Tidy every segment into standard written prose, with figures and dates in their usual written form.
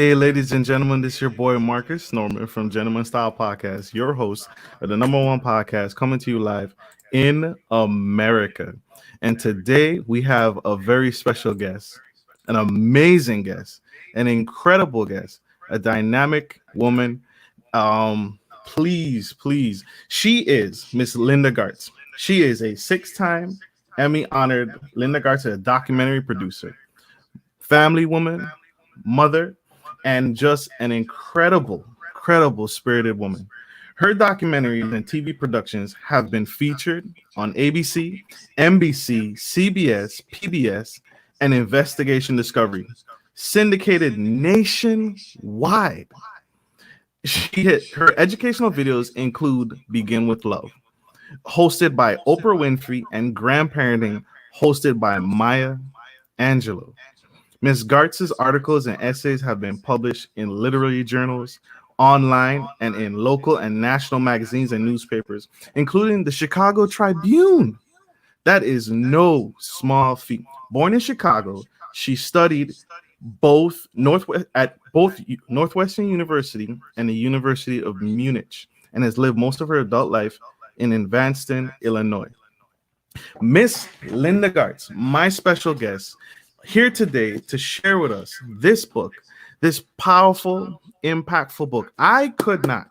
Hey, ladies and gentlemen, this is your boy Marcus Norman from Gentleman Style Podcast, your host of the number one podcast coming to you live in America. And today we have a very special guest, an amazing guest, an incredible guest, a dynamic woman. Please, she is Miss Linda Gartz. She is a six-time Emmy-honored Linda Gartz, a documentary producer, family woman, mother, and just an incredible spirited woman. Her documentaries and TV productions have been featured on ABC, NBC, CBS, PBS, and Investigation Discovery, syndicated nationwide. Her educational videos include Begin with Love, hosted by Oprah Winfrey, and Grandparenting, hosted by Maya Angelou. Ms. Gartz's articles and essays have been published in literary journals, online, and in local and national magazines and newspapers, including the Chicago Tribune. That is no small feat. Born in Chicago, she studied at both Northwestern University and the University of Munich, and has lived most of her adult life in Evanston, Illinois. Miss Linda Gartz, my special guest, here today to share with us this book, this powerful, impactful book. I could not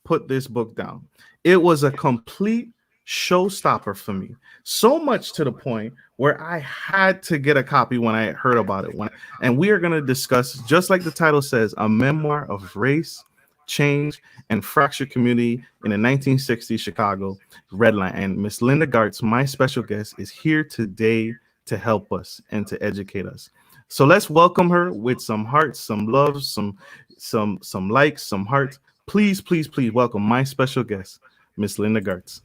put this book down. It was a complete showstopper for me, so much to the point where I had to get a copy when I heard about it. And we are going to discuss, just like the title says, a memoir of race, change, and fractured community in the 1960s Chicago Redline. And Miss Linda Gartz, my special guest, is here today to help us and to educate us. So let's welcome her with some hearts, some love, some likes, some hearts. Please welcome my special guest, Miss Linda Gartz.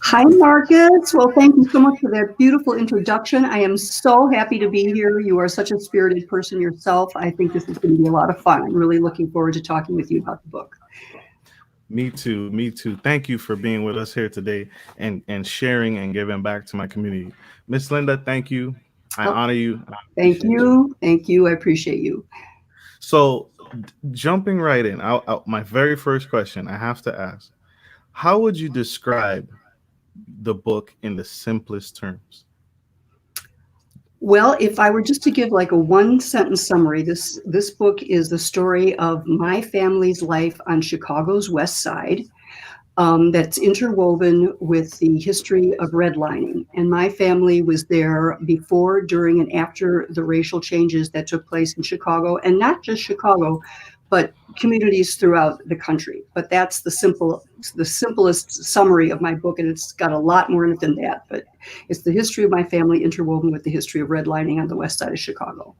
Hi, Marcus. Well, thank you so much for that beautiful introduction. I am so happy to be here. You are such a spirited person yourself. I think this is going to be a lot of fun. I'm really looking forward to talking with you about the book. Me too. Thank you for being with us here today and sharing and giving back to my community. Miss Linda, thank you. I honor you. Thank you. I appreciate you. So jumping right in, my very first question I have to ask, how would you describe the book in the simplest terms? Well, if I were just to give like a one-sentence summary, this book is the story of my family's life on Chicago's West Side, that's interwoven with the history of redlining. And my family was there before, during, and after the racial changes that took place in Chicago, and not just Chicago, but communities throughout the country. But that's the simplest summary of my book, and it's got a lot more in it than that. But it's the history of my family interwoven with the history of redlining on the west side of Chicago.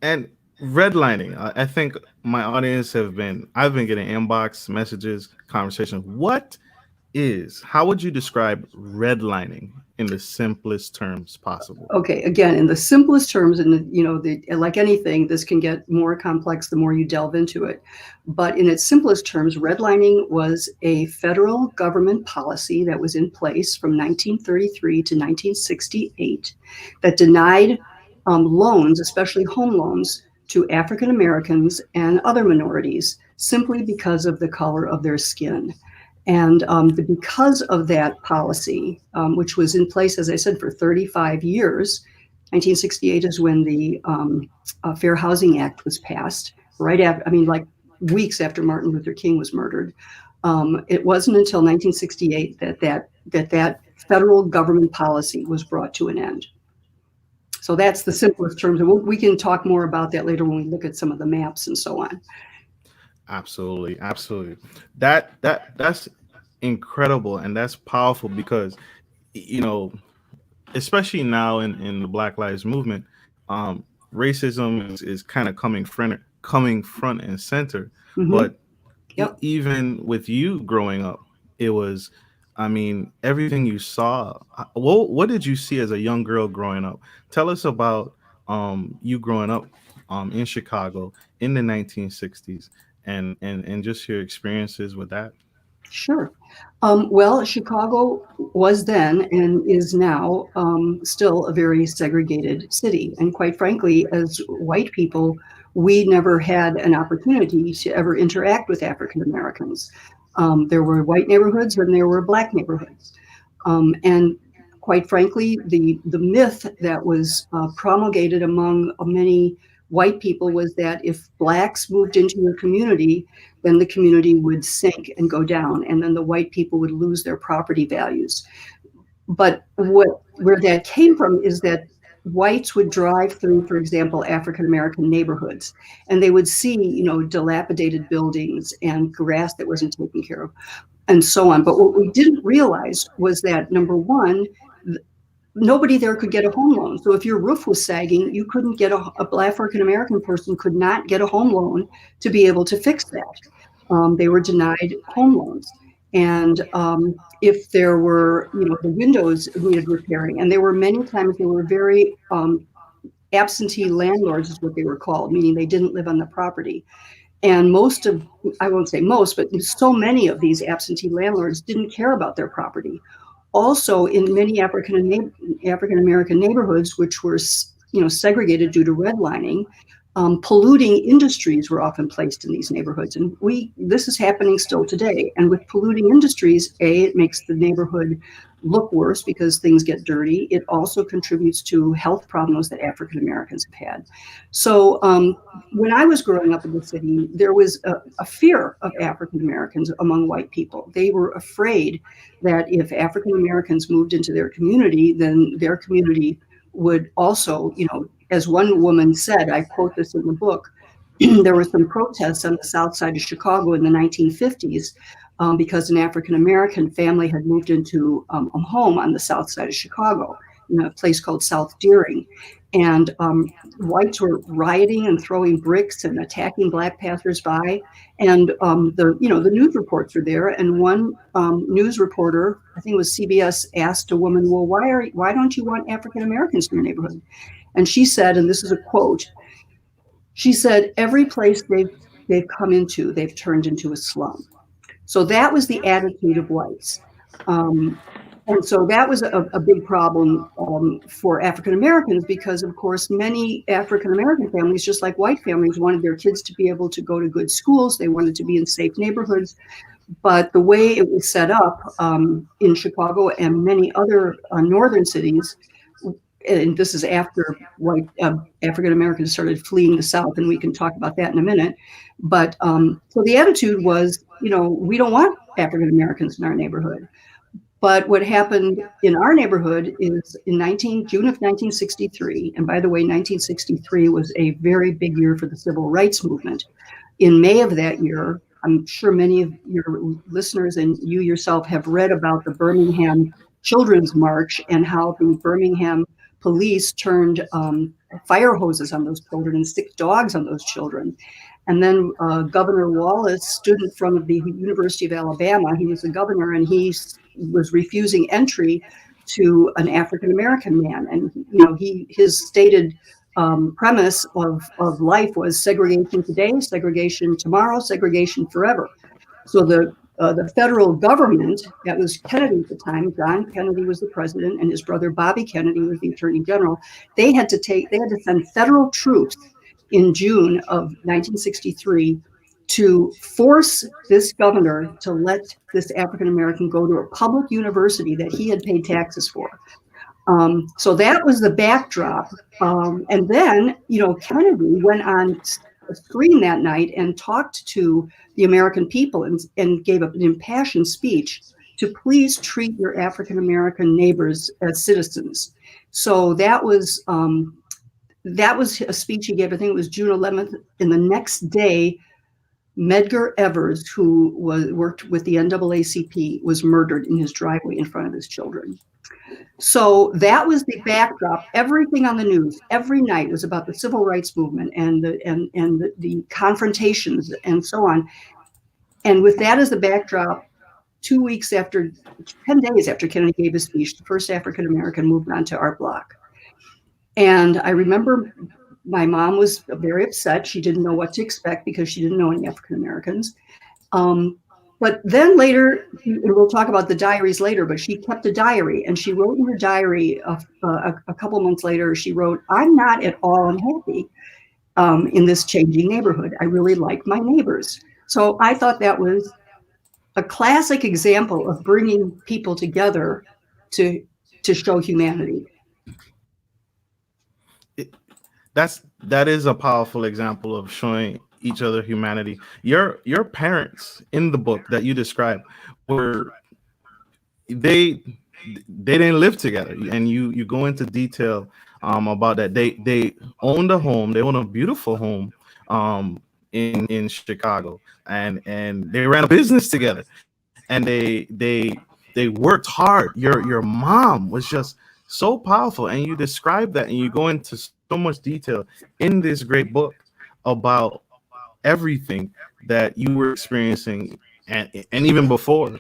And redlining, I think my audience I've been getting inbox messages, conversations. How would you describe redlining in the simplest terms possible? Okay, again, in the simplest terms, and like anything, this can get more complex the more you delve into it. But in its simplest terms, redlining was a federal government policy that was in place from 1933 to 1968 that denied loans, especially home loans, to African Americans and other minorities simply because of the color of their skin. And because of that policy, which was in place, as I said, for 35 years, 1968 is when the Fair Housing Act was passed, right after, like weeks after Martin Luther King was murdered. It wasn't until 1968 that federal government policy was brought to an end. So that's the simplest terms. And we can talk more about that later when we look at some of the maps and so on. Absolutely. That's incredible, and that's powerful because, especially now in the Black Lives Movement, racism is kind of coming front and center. Mm-hmm. But even with you growing up, it was, everything you saw. What did you see as a young girl growing up? Tell us about you growing up in Chicago in the 1960s. And just your experiences with that. Sure. Well, Chicago was then and is now still a very segregated city. And quite frankly, as white people, we never had an opportunity to ever interact with African Americans. There were white neighborhoods and there were black neighborhoods. And quite frankly, the myth that was promulgated among many white people was that if blacks moved into your community, then the community would sink and go down, and then the white people would lose their property values. But where that came from is that whites would drive through, for example, African American neighborhoods, and they would see, dilapidated buildings and grass that wasn't taken care of, and so on. But what we didn't realize was that, number one, nobody there could get a home loan. So if your roof was sagging, you couldn't get a Black African American person could not get a home loan to be able to fix that. They were denied home loans. And if there were, the windows needed repairing, and there were many times there were very absentee landlords is what they were called, meaning they didn't live on the property. And I won't say most, but so many of these absentee landlords didn't care about their property. Also, in many African American neighborhoods, which were, segregated due to redlining, polluting industries were often placed in these neighborhoods. And this is happening still today. And with polluting industries, it makes the neighborhood look worse because things get dirty. It also contributes to health problems that African Americans have had. So when I was growing up in the city, there was a fear of African Americans among white people. They were afraid that if African Americans moved into their community, then their community would also, as one woman said, I quote this in the book, there were some protests on the south side of Chicago in the 1950s because an African American family had moved into a home on the south side of Chicago, in a place called South Deering. And whites were rioting and throwing bricks and attacking black passersby. And the news reports were there. And one news reporter, I think it was CBS, asked a woman, well, why don't you want African Americans in your neighborhood? And she said, and this is a quote, she said, every place they've come into, they've turned into a slum. So that was the attitude of whites. And so that was a big problem for African Americans because, of course, many African American families, just like white families, wanted their kids to be able to go to good schools. They wanted to be in safe neighborhoods. But the way it was set up in Chicago and many other northern cities, and this is after white African Americans started fleeing the South, and we can talk about that in a minute. But so the attitude was, we don't want African Americans in our neighborhood. But what happened in our neighborhood is in June of 1963, and by the way, 1963 was a very big year for the civil rights movement. In May of that year, I'm sure many of your listeners and you yourself have read about the Birmingham Children's March and how the Birmingham police turned fire hoses on those children and stick dogs on those children. And then Governor Wallace stood in front of the University of Alabama. He was the governor, and he was refusing entry to an African American man. And his stated premise of life was segregation today, segregation tomorrow, segregation forever. So the federal government, that was Kennedy at the time, John Kennedy was the president, and his brother Bobby Kennedy was the attorney general. They had to send federal troops in June of 1963 to force this governor to let this African American go to a public university that he had paid taxes for. So that was the backdrop. And then, Kennedy went on a screen that night and talked to the American people and gave an impassioned speech to please treat your African American neighbors as citizens. So that was a speech he gave. I think it was June 11th. And the next day, Medgar Evers, who worked with the NAACP, was murdered in his driveway in front of his children. So that was the backdrop. Everything on the news every night was about the civil rights movement and the confrontations and so on. And with that as the backdrop, 10 days after Kennedy gave his speech, the first African American moved onto our block. And I remember my mom was very upset. She didn't know what to expect because she didn't know any African Americans. But then later, and we'll talk about the diaries later, but she kept a diary, and she wrote in her diary a couple months later, she wrote, "I'm not at all unhappy." in this changing neighborhood. I really like my neighbors. So I thought that was a classic example of bringing people together to show humanity. That is a powerful example of showing each other humanity. Your parents in the book that you describe were they they didn't live together, and you go into detail about that. They owned a home. They own a beautiful home in Chicago, and they ran a business together, and they worked hard. Your mom was just so powerful, and you describe that, and you go into so much detail in this great book about everything that you were experiencing, and even before.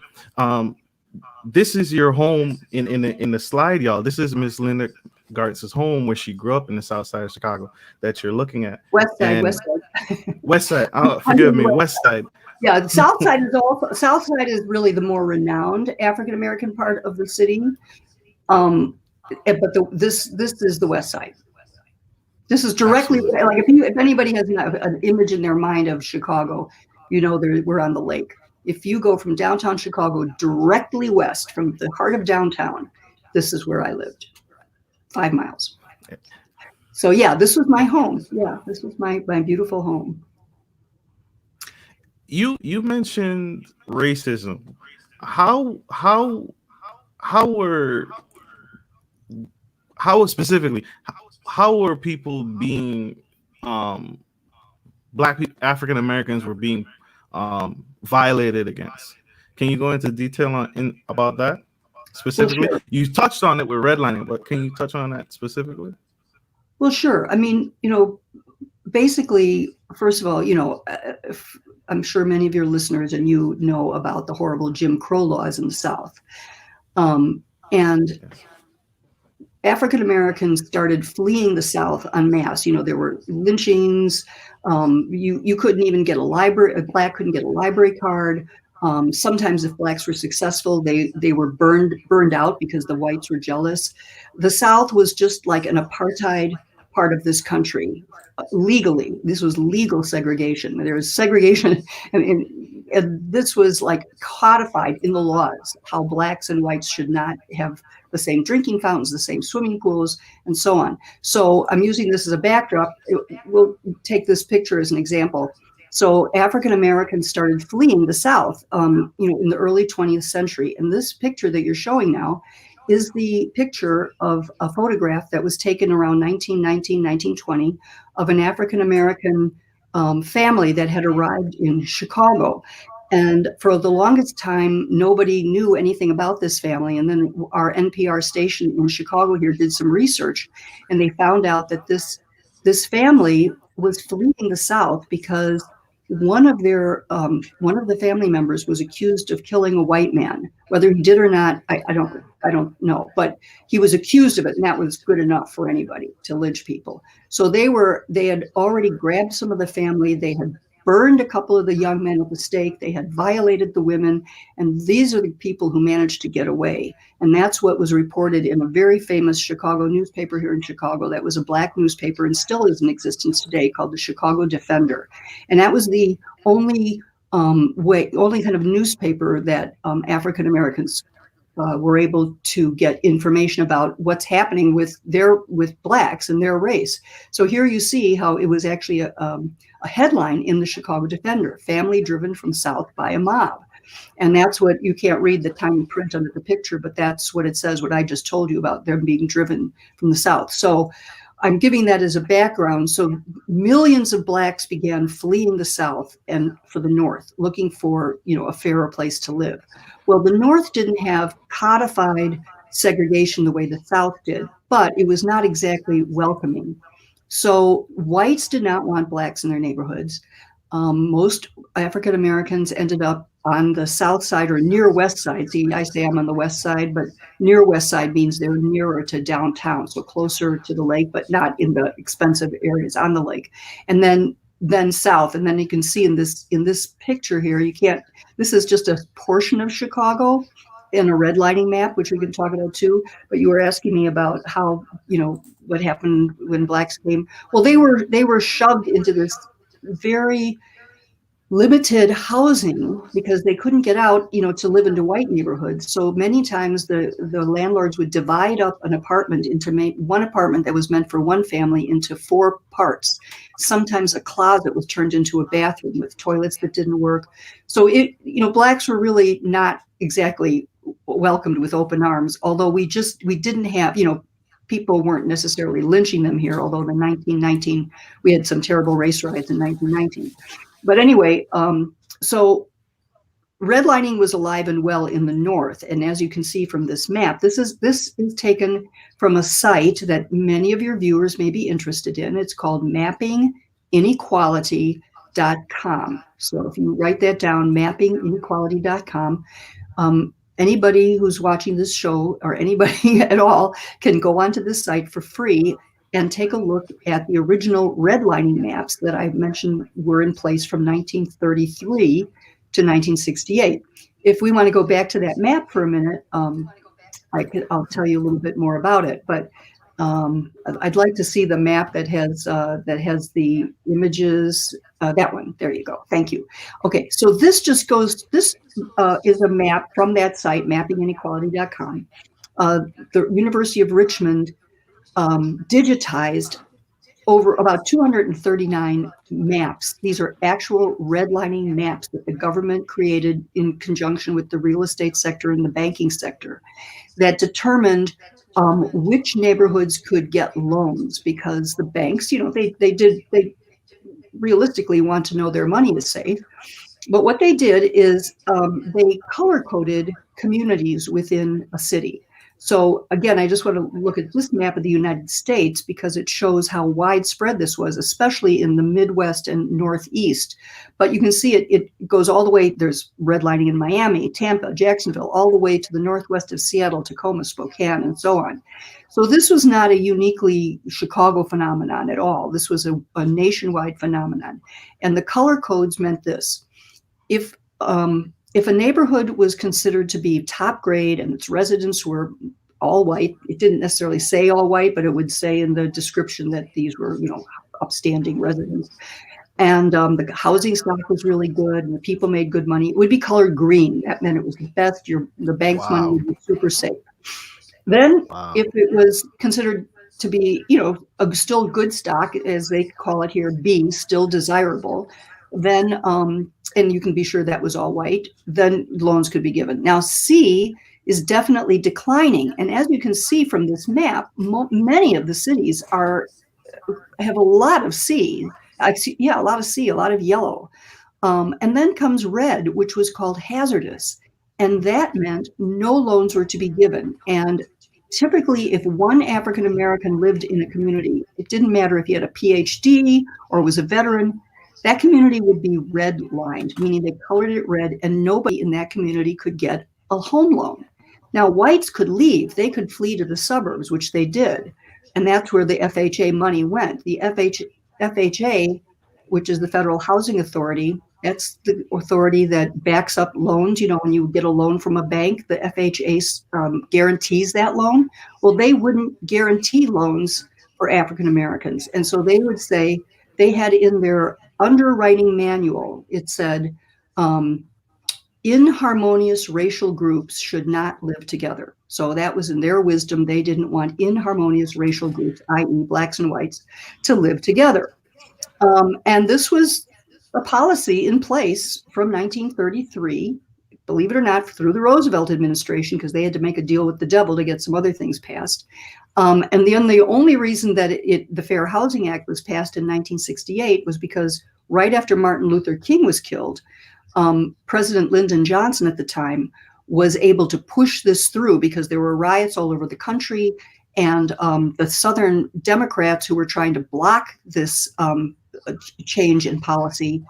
This is your home in the slide, y'all. This is Miss Linda Gartz's home where she grew up in the South Side of Chicago that you're looking at. West Side, And West Side. West Side. Forgive me, West Side. Yeah, the South Side is really the more renowned African American part of the city. But this is the West Side. This is directly like if anybody has an image in their mind of Chicago, we're on the lake. If you go from downtown Chicago directly west from the heart of downtown, this is where I lived, 5 miles. So yeah, this was my home. Yeah, this was my beautiful home. You mentioned racism. How specifically how were people being Black people, African Americans were being violated against? Can you go into detail about that specifically? Well, sure. You touched on it with redlining, but can you touch on that specifically? Well, sure. I mean, basically, first of all, I'm sure many of your listeners and you know about the horrible Jim Crow laws in the South. And African Americans started fleeing the South en masse. There were lynchings. You couldn't even get a Black couldn't get a library card. Sometimes if Blacks were successful, they were burned out because the whites were jealous. The South was just like an apartheid part of this country. Legally, this was legal segregation. There was segregation, and this was like codified in the laws, how Blacks and whites should not have the same drinking fountains, the same swimming pools, and so on. So I'm using this as a backdrop. We'll take this picture as an example. So African Americans started fleeing the South, in the early 20th century. And this picture that you're showing now is the picture of a photograph that was taken around 1919, 1920 of an African American family that had arrived in Chicago. And for the longest time, nobody knew anything about this family. And then our NPR station in Chicago here did some research, and they found out that this family was fleeing the South because one of the family members was accused of killing a white man. Whether he did or not, I don't know, but he was accused of it, and that was good enough for anybody to lynch people. So they had already grabbed some of the family. They had burned a couple of the young men at the stake. They had violated the women, and these are the people who managed to get away. And that's what was reported in a very famous Chicago newspaper here in Chicago. That was a Black newspaper and still is in existence today, called the Chicago Defender. And that was the only kind of newspaper that African Americans were able to get information about what's happening with Blacks and their race. So here you see how it was actually a headline in the Chicago Defender: family driven from South by a mob. And that's what, you can't read the tiny print under the picture, but that's what it says, what I just told you about them being driven from the South. So I'm giving that as a background. So millions of Blacks began fleeing the South and for the North, looking for, a fairer place to live. Well, the North didn't have codified segregation the way the South did, but it was not exactly welcoming. So whites did not want Blacks in their neighborhoods. Most African Americans ended up on the South Side or near West Side. See, I say I'm on the West Side, but near West Side means they're nearer to downtown, so closer to the lake, but not in the expensive areas on the lake. And then South, and then you can see in this picture here, this is just a portion of Chicago, in a redlining map, which we can talk about too. But you were asking me about how, what happened when blacks came. Well, they were shoved into this very limited housing because they couldn't get out, to live into white neighborhoods. So many times the landlords would divide up an apartment into one apartment that was meant for one family into 4 parts. Sometimes a closet was turned into a bathroom with toilets that didn't work. So blacks were really not exactly welcomed with open arms, although we didn't have, people weren't necessarily lynching them here, although in 1919, we had some terrible race riots in 1919. But anyway, so redlining was alive and well in the North. And as you can see from this map, this is taken from a site that many of your viewers may be interested in. It's called mappinginequality.com. So if you write that down, mappinginequality.com, anybody who's watching this show or anybody at all can go onto this site for free and take a look at the original redlining maps that I mentioned were in place from 1933 to 1968. If we want to go back to that map for a minute, I'll tell you a little bit more about it. But I'd like to see the map that has the images. That one. There you go. Thank you. Okay, so this is a map from that site, mappinginequality.com. The University of Richmond digitized over about 239 maps. These are actual redlining maps that the government created in conjunction with the real estate sector and the banking sector that determined which neighborhoods could get loans, because the banks, they realistically want to know their money is safe. But what they did is they color-coded communities within a city. So again, I just want to look at this map of the United States because it shows how widespread this was, especially in the Midwest and Northeast. But you can see it goes all the way. There's redlining in Miami, Tampa, Jacksonville, all the way to the northwest of Seattle, Tacoma, Spokane, and so on. So this was not a uniquely Chicago phenomenon at all. This was a nationwide phenomenon. And the color codes meant this. If a neighborhood was considered to be top grade and its residents were all white, it didn't necessarily say all white, but it would say in the description that these were, upstanding residents. And the housing stock was really good and the people made good money. It would be colored green. That meant it was the best. The bank's money would be super safe. Then if it was considered to be, a still good stock, as they call it here, B, still desirable, then and you can be sure that was all white, then loans could be given. Now, C is definitely declining. And as you can see from this map, many of the cities have a lot of C. A lot of C, a lot of yellow. And then comes red, which was called hazardous. And that meant no loans were to be given. And typically, if one African American lived in a community, it didn't matter if he had a PhD or was a veteran, that community would be redlined, meaning they colored it red, and nobody in that community could get a home loan. Now, whites could leave. They could flee to the suburbs, which they did. And that's where the FHA money went. The FHA, which is the Federal Housing Authority, that's the authority that backs up loans. When you get a loan from a bank, the FHA guarantees that loan. Well, they wouldn't guarantee loans for African Americans. And so they would say, they had in their underwriting manual, it said, inharmonious racial groups should not live together. So that was in their wisdom. They didn't want inharmonious racial groups, i.e. blacks and whites, to live together. And this was a policy in place from 1933, believe it or not, through the Roosevelt administration, because they had to make a deal with the devil to get some other things passed. And then the only reason that the Fair Housing Act was passed in 1968 was because right after Martin Luther King was killed, President Lyndon Johnson at the time was able to push this through because there were riots all over the country, and the Southern Democrats who were trying to block this change in policy,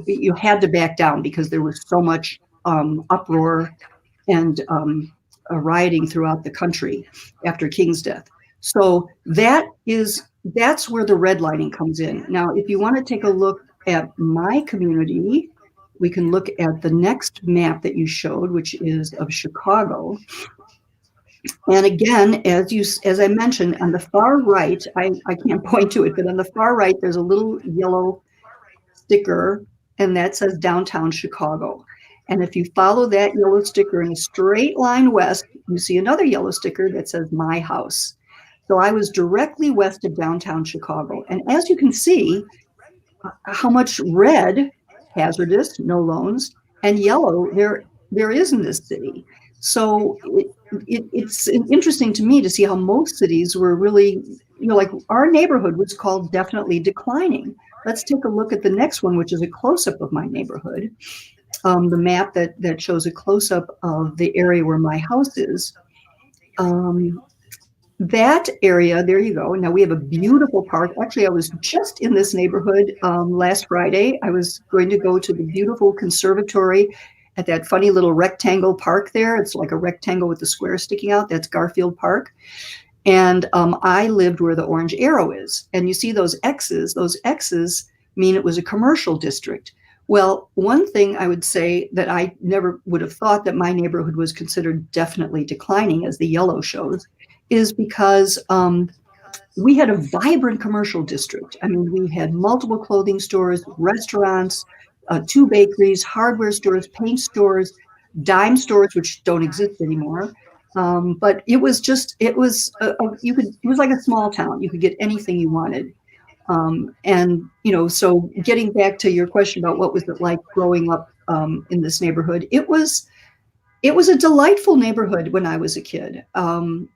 you had to back down because there was so much uproar and rioting throughout the country after King's death. So that's where the redlining comes in. Now, if you want to take a look at my community, we can look at the next map that you showed, which is of Chicago. And again, as I mentioned, on the far right, I can't point to it, but on the far right, there's a little yellow sticker, and that says downtown Chicago. And if you follow that yellow sticker in a straight line west, you see another yellow sticker that says my house. So I was directly west of downtown Chicago. And as you can see, how much red, hazardous, no loans, and yellow there is in this city. So it's interesting to me to see how most cities were really, like our neighborhood was called definitely declining. Let's take a look at the next one, which is a close-up of my neighborhood. The map that shows a close-up of the area where my house is. That area, there you go. Now we have a beautiful park. Actually, I was just in this neighborhood last Friday. I was going to go to the beautiful conservatory at that funny little rectangle park there. It's like a rectangle with the square sticking out. That's Garfield Park. And I lived where the orange arrow is. And you see those X's mean it was a commercial district. Well, one thing I would say that I never would have thought that my neighborhood was considered definitely declining, as the yellow shows, is because we had a vibrant commercial district. I mean, we had multiple clothing stores, restaurants, 2 bakeries, hardware stores, paint stores, dime stores, which don't exist anymore. But it was like a small town. You could get anything you wanted. And, so getting back to your question about what was it like growing up in this neighborhood, it was a delightful neighborhood when I was a kid. Those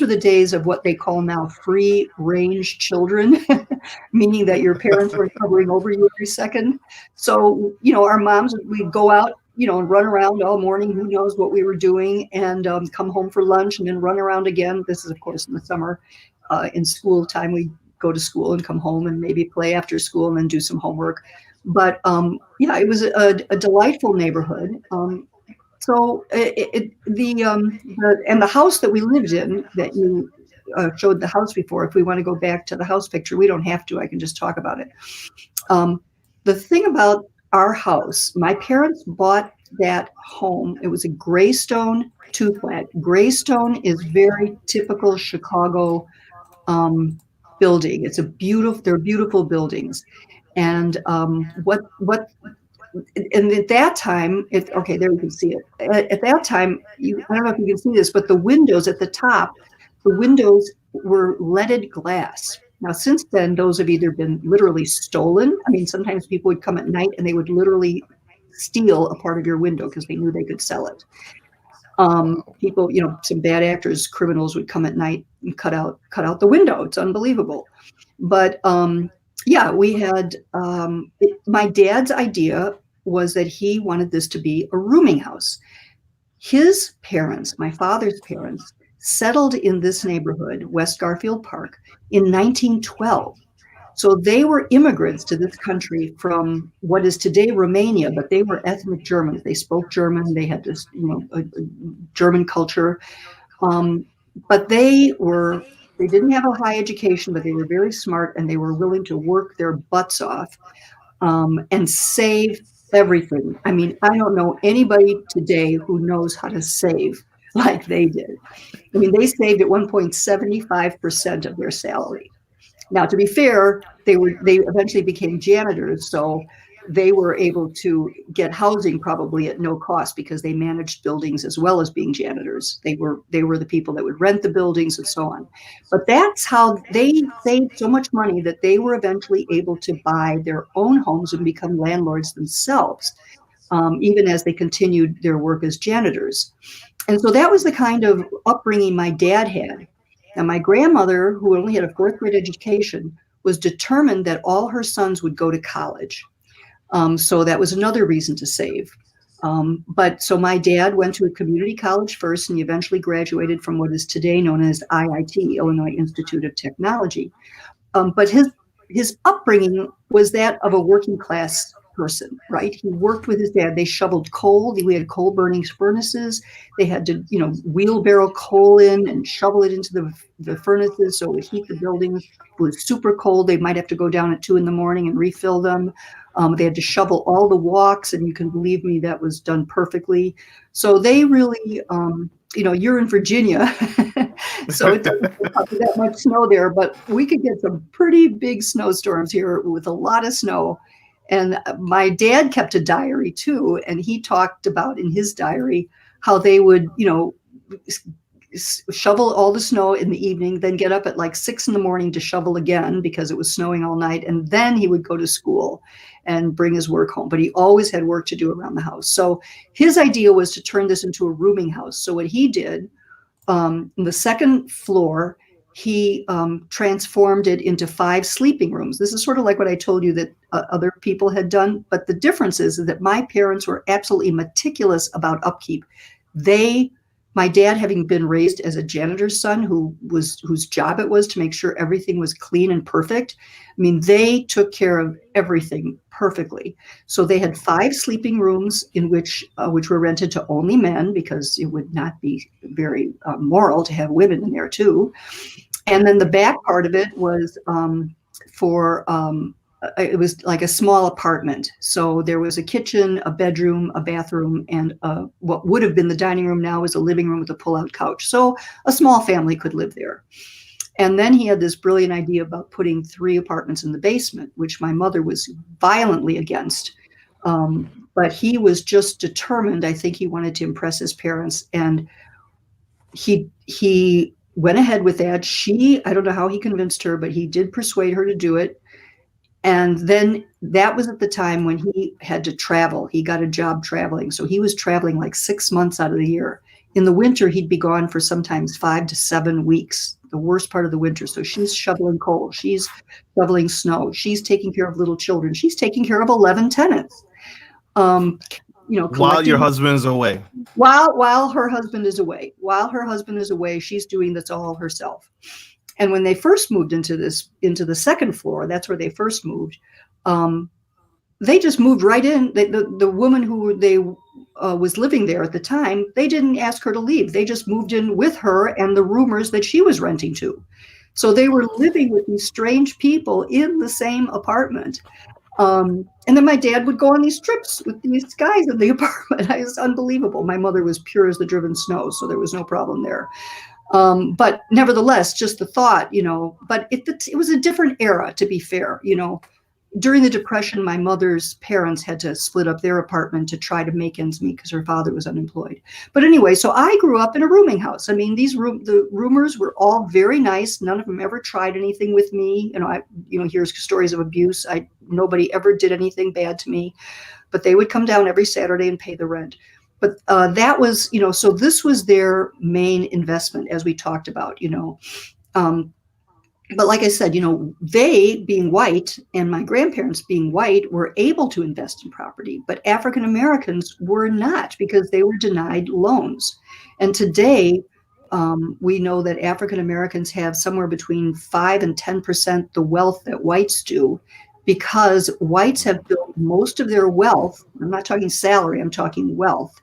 were the days of what they call now free range children, meaning that your parents weren't hovering over you every second. So, our moms, we'd go out, and run around all morning, who knows what we were doing, and come home for lunch and then run around again. This is, of course, in the summer. In school time, we'd go to school and come home and maybe play after school and then do some homework. But it was a delightful neighborhood. So the house that we lived in, that you showed the house before, if we want to go back to the house picture, we don't have to. I can just talk about it. The thing about our house, my parents bought that home. It was a graystone 2-flat. Graystone is very typical Chicago building. They're beautiful buildings. And and at that time, there you can see it. At that time, I don't know if you can see this, but the windows at the top, the windows were leaded glass. Now, since then, those have either been literally stolen. I mean, sometimes people would come at night and they would literally steal a part of your window because they knew they could sell it. People, some bad actors, criminals would come at night and cut out the window. It's unbelievable. But we had my dad's idea was that he wanted this to be a rooming house. His parents, my father's parents, settled in this neighborhood, West Garfield Park, in 1912. So they were immigrants to this country from what is today Romania, but they were ethnic Germans. They spoke German. They had this, a German culture. But they didn't have a high education, but they were very smart, and they were willing to work their butts off and save everything. I mean, I don't know anybody today who knows how to save like they did. I mean, they saved at one point 75% of their salary. Now, to be fair, they eventually became janitors, so they were able to get housing probably at no cost because they managed buildings as well as being janitors. They were the people that would rent the buildings and so on. But that's how they saved so much money that they were eventually able to buy their own homes and become landlords themselves, even as they continued their work as janitors. And so that was the kind of upbringing my dad had. Now, my grandmother, who only had a 4th grade education, was determined that all her sons would go to college. So that was another reason to save. So my dad went to a community college first, and he eventually graduated from what is today known as IIT, Illinois Institute of Technology. But his upbringing was that of a working class person, right? He worked with his dad. They shoveled coal. We had coal burning furnaces. They had to, wheelbarrow coal in and shovel it into the furnaces so it would heat the buildings. It was super cold. They might have to go down at 2 a.m. and refill them. They had to shovel all the walks, and you can believe me, that was done perfectly. So they really, you're in Virginia, so it doesn't have that much snow there, but we could get some pretty big snowstorms here with a lot of snow. And my dad kept a diary too, and he talked about in his diary how they would, shovel all the snow in the evening, then get up at like 6 a.m. to shovel again because it was snowing all night. And then he would go to school and bring his work home. But he always had work to do around the house. So his idea was to turn this into a rooming house. So what he did, in the second floor, he transformed it into 5 sleeping rooms. This is sort of like what I told you that other people had done. But the difference is that my parents were absolutely meticulous about upkeep. My dad, having been raised as a janitor's son whose job it was to make sure everything was clean and perfect, I mean, they took care of everything perfectly. So they had 5 sleeping rooms in which were rented to only men, because it would not be very moral to have women in there too. And then the back part of it was it was like a small apartment. So there was a kitchen, a bedroom, a bathroom, and what would have been the dining room now is a living room with a pull-out couch. So a small family could live there. And then he had this brilliant idea about putting 3 apartments in the basement, which my mother was violently against. But he was just determined. I think he wanted to impress his parents. And he went ahead with that. I don't know how he convinced her, but he did persuade her to do it. And then that was at the time when he had to travel. He got a job traveling. So he was traveling like 6 months out of the year. In the winter, he'd be gone for sometimes 5 to 7 weeks, the worst part of the winter. So she's shoveling coal. She's shoveling snow. She's taking care of little children. She's taking care of 11 tenants. While your husband's away. While her husband is away. While her husband is away, she's doing this all herself. And when they first moved into the second floor, that's where they first moved. They just moved right in. The woman who was living there at the time, they didn't ask her to leave. They just moved in with her and the roomers that she was renting to. So they were living with these strange people in the same apartment. And then my dad would go on these trips with these guys in the apartment. It was unbelievable. My mother was pure as the driven snow, so there was no problem there. But nevertheless, just the thought, but it was a different era, to be fair. During the Depression, my mother's parents had to split up their apartment to try to make ends meet because her father was unemployed. But anyway, so I grew up in a rooming house. I mean, the roomers were all very nice. None of them ever tried anything with me. Here's stories of abuse. Nobody ever did anything bad to me, but they would come down every Saturday and pay the rent. But that was, so this was their main investment, as we talked about, But like I said, they being white and my grandparents being white were able to invest in property, but African Americans were not, because they were denied loans. And today, we know that African Americans have somewhere between 5 and 10% the wealth that whites do, because whites have built most of their wealth. I'm not talking salary, I'm talking wealth,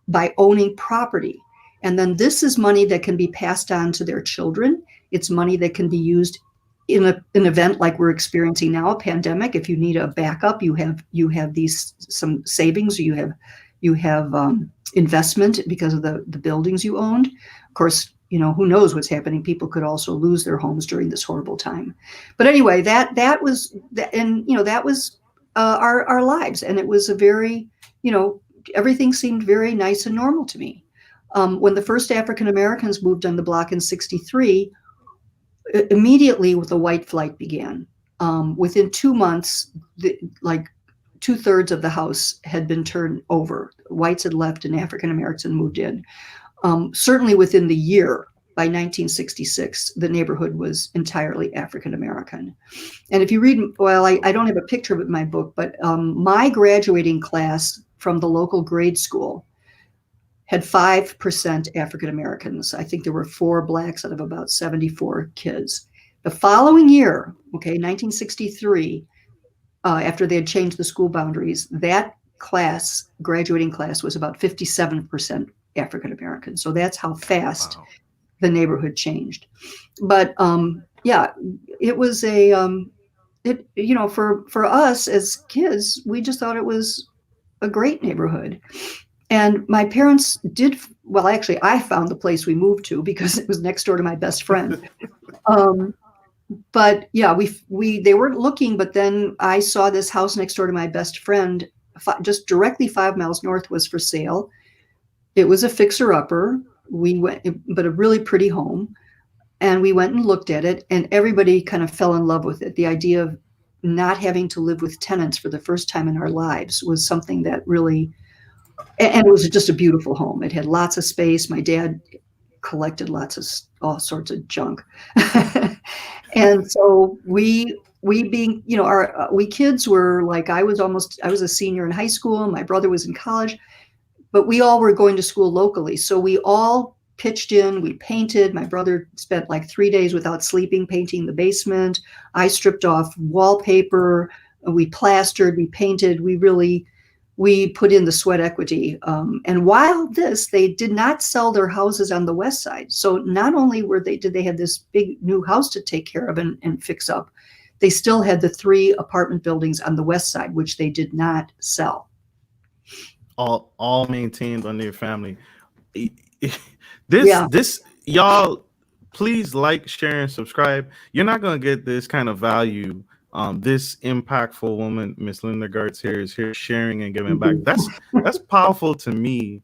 by owning property. And then this is money that can be passed on to their children. It's money that can be used in an event like we're experiencing now, a pandemic. If you need a backup, you have some savings, you have investment because of the buildings you owned. Of course, who knows what's happening. People could also lose their homes during this horrible time. But anyway, that was our lives. And it was a very, everything seemed very nice and normal to me. When the first African Americans moved on the block in '63, immediately the white flight began. Within 2 months, 2/3 of the house had been turned over. Whites had left and African Americans moved in. Certainly within the year, by 1966, the neighborhood was entirely African American. And if you read, I don't have a picture of it in my book, but my graduating class from the local grade school had 5% African Americans. I think there were 4 blacks out of about 74 kids. The following year, 1963, after they had changed the school boundaries, that graduating class was about 57% African American. So that's how fast the neighborhood changed. But it was it, for us as kids, we just thought it was a great neighborhood. And my parents did, well, actually, I found the place we moved to because it was next door to my best friend. Um, but yeah, they weren't looking, but then I saw this house next door to my best friend, just directly 5 miles north, was for sale. It was a fixer-upper. We went, but a really pretty home. And we went and looked at it, and everybody kind of fell in love with it. The idea of not having to live with tenants for the first time in our lives was something that really, and it was just a beautiful home. It had lots of space. My dad collected lots of all sorts of junk. And so we being, we kids were like, I was a senior in high school. My brother was in college, but we all were going to school locally. So we all pitched in, we painted. My brother spent like 3 days without sleeping painting the basement. I stripped off wallpaper, we plastered, we painted. We put in the sweat equity. And while they did not sell their houses on the west side. So not only did they have this big new house to take care of and fix up, they still had the 3 apartment buildings on the west side, which they did not sell. All maintained under your family. This y'all, please like, share, and subscribe. You're not gonna get this kind of value. This impactful woman, Miss Linda Gartz, is here sharing and giving back. That's powerful to me.